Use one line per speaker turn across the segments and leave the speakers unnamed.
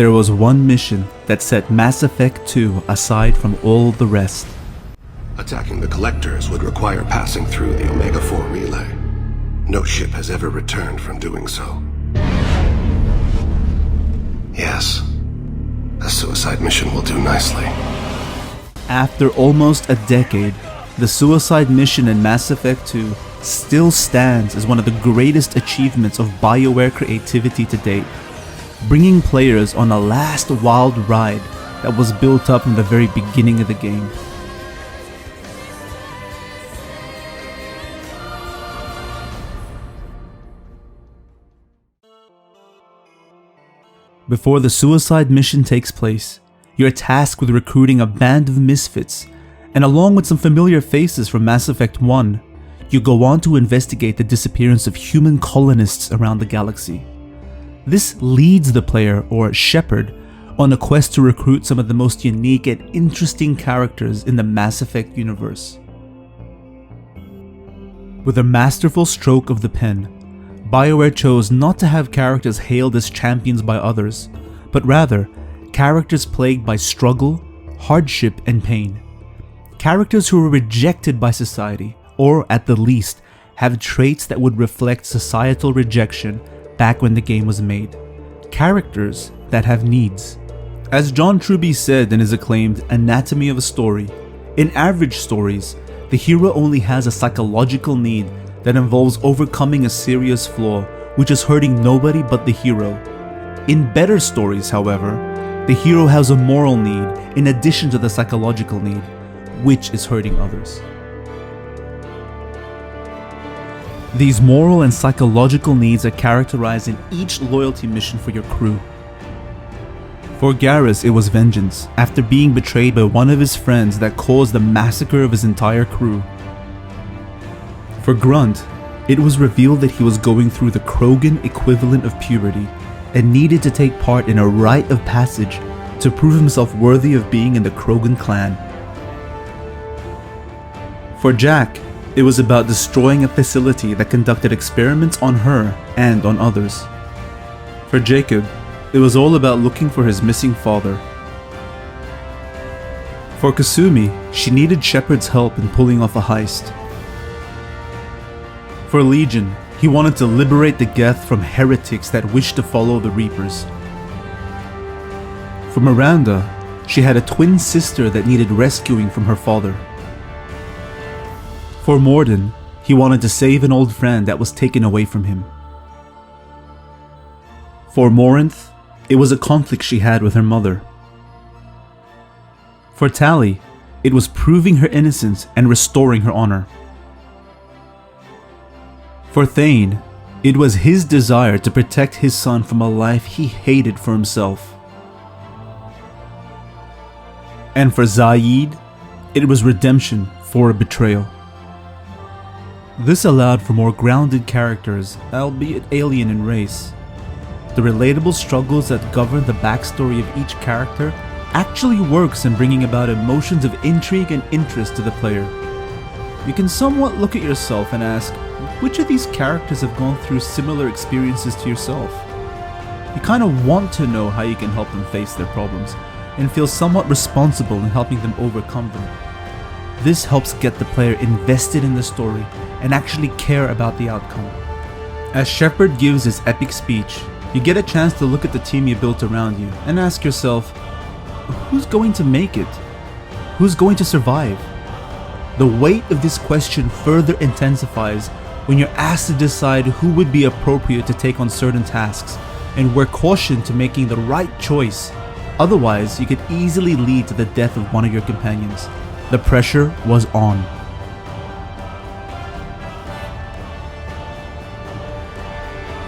there was one mission that set Mass Effect 2 aside from all the rest.
Attacking the Collectors would require passing through the Omega-4 relay. No ship has ever returned from doing so. Yes, a suicide mission will do nicely.
After almost a decade, the suicide mission in Mass Effect 2 still stands as one of the greatest achievements of BioWare creativity to date, bringing players on a last wild ride that was built up from the very beginning of the game. Before the suicide mission takes place, you're tasked with recruiting a band of misfits, and along with some familiar faces from Mass Effect 1, you go on to investigate the disappearance of human colonists around the galaxy. This leads the player, or Shepard, on a quest to recruit some of the most unique and interesting characters in the Mass Effect universe. With a masterful stroke of the pen, BioWare chose not to have characters hailed as champions by others, but rather characters plagued by struggle, hardship, and pain. Characters who were rejected by society, or at the least, have traits that would reflect societal rejection back when the game was made. Characters that have needs. As John Truby said in his acclaimed Anatomy of a Story, in average stories, the hero only has a psychological need that involves overcoming a serious flaw, which is hurting nobody but the hero. In better stories, however, the hero has a moral need in addition to the psychological need, which is hurting others. These moral and psychological needs are characterized in each loyalty mission for your crew. For Garrus, it was vengeance, after being betrayed by one of his friends that caused the massacre of his entire crew. For Grunt, it was revealed that he was going through the Krogan equivalent of puberty and needed to take part in a rite of passage to prove himself worthy of being in the Krogan clan. For Jack, it was about destroying a facility that conducted experiments on her and on others. For Jacob, it was all about looking for his missing father. For Kasumi, she needed Shepard's help in pulling off a heist. For Legion, he wanted to liberate the Geth from heretics that wished to follow the Reapers. For Miranda, she had a twin sister that needed rescuing from her father. For Mordin, he wanted to save an old friend that was taken away from him. For Morinth, it was a conflict she had with her mother. For Tali, it was proving her innocence and restoring her honor. For Thane, it was his desire to protect his son from a life he hated for himself. And for Zaid, it was redemption for a betrayal. This allowed for more grounded characters, albeit alien in race. The relatable struggles that govern the backstory of each character actually works in bringing about emotions of intrigue and interest to the player. You can somewhat look at yourself and ask, which of these characters have gone through similar experiences to yourself? You kind of want to know how you can help them face their problems, and feel somewhat responsible in helping them overcome them. This helps get the player invested in the story and actually care about the outcome. As Shepard gives his epic speech, you get a chance to look at the team you built around you and ask yourself, who's going to make it? Who's going to survive? The weight of this question further intensifies when you're asked to decide who would be appropriate to take on certain tasks, and wear caution to making the right choice. Otherwise, you could easily lead to the death of one of your companions. The pressure was on.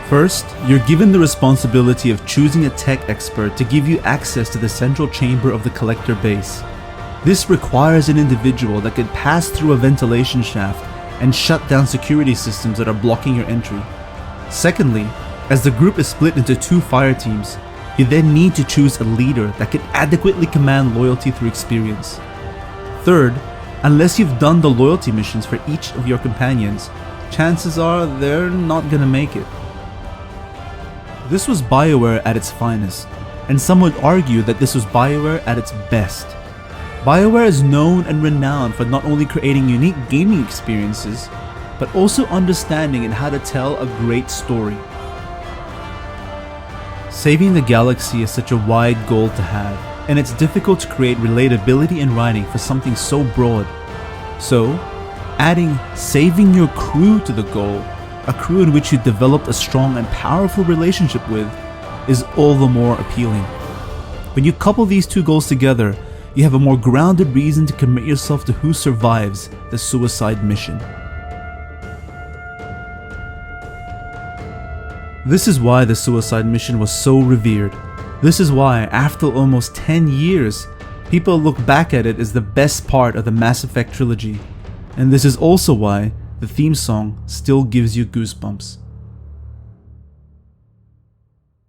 First, you're given the responsibility of choosing a tech expert to give you access to the central chamber of the Collector base. This requires an individual that can pass through a ventilation shaft and shut down security systems that are blocking your entry. Secondly, as the group is split into two fire teams, you then need to choose a leader that can adequately command loyalty through experience. Third, unless you've done the loyalty missions for each of your companions, chances are they're not gonna make it. This was BioWare at its finest. and some would argue that this was BioWare at its best. BioWare is known and renowned for not only creating unique gaming experiences, but also understanding and how to tell a great story. Saving the galaxy is such a wide goal to have, and it's difficult to create relatability in writing for something so broad. So, adding saving your crew to the goal, a crew in which you developed a strong and powerful relationship with, is all the more appealing. When you couple these two goals together, you have a more grounded reason to commit yourself to who survives the suicide mission. This is why the suicide mission was so revered. This is why, after almost 10 years, people look back at it as the best part of the Mass Effect trilogy. And this is also why the theme song still gives you goosebumps.